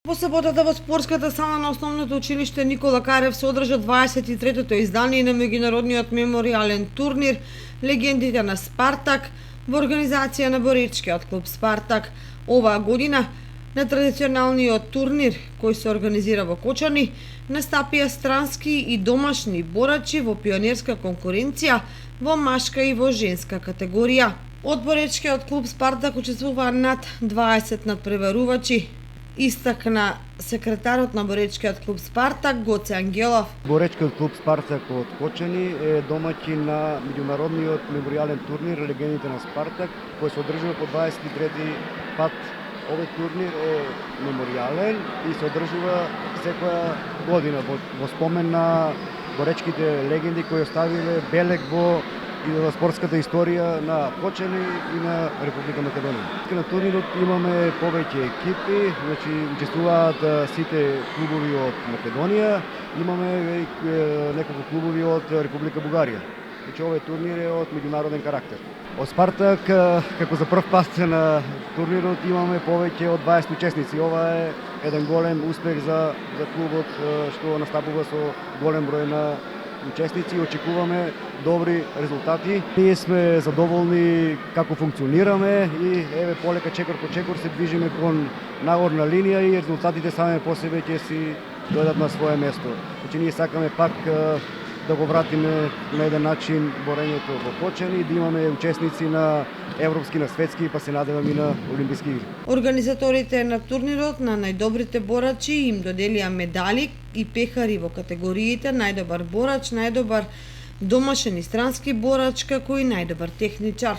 Во саботата во спортската сала на Основното училиште Никола Карев се одржа 23-тото издание на меѓународниот меморијален турнир Легендите на Спартак во организација на боречкиот клуб Спартак. Оваа година на традиционалниот турнир кој се организира во Кочани настапија странски и домашни борачи во пионерска конкуренција во машка и во женска категорија. Од боречкиот клуб Спартак учествуваа над 20 надпреварувачи, истакна секретарот на боречкиот клуб Спартак Гоце Ангелов. Боречкиот клуб Спартак од Кочани е домаќин на меѓународниот меморијален турнир Легендите на Спартак, кој се одржува по 23-ти пат. Овој турнир е меморијален и се одржува секоја година во спомен на боречките легенди кои оставиле белег во спортската историја на Кочани и на Република Македонија. На турнирот имаме повеќе екипи, значи учествуваат сите клубови од Македонија, имаме неколку клубови од Република Бугарија. Значи овој турнир е од меѓународен карактер. Од Спартак, како за прв пат на турнирот, имаме повеќе од 20 учесници. Ова е еден голем успех за клубот што настапува со голем број на учесници и очекуваме добри резултати. Ние сме задоволни како функционираме и еве полека чекор по чекор се движиме кон нагорна линија и резултатите сами по себе ќе си дојдат на свое место. Значи ние сакаме пак да го вратиме на еден начин борењето во Кочани и да имаме учесници на европски, на светски, па се надевам и на олимписки игри. Организаторите на турнирот на најдобрите борачи им доделија медали и пехари во категориите најдобар борач, најдобар домашен и странски борач, како и најдобар техничар.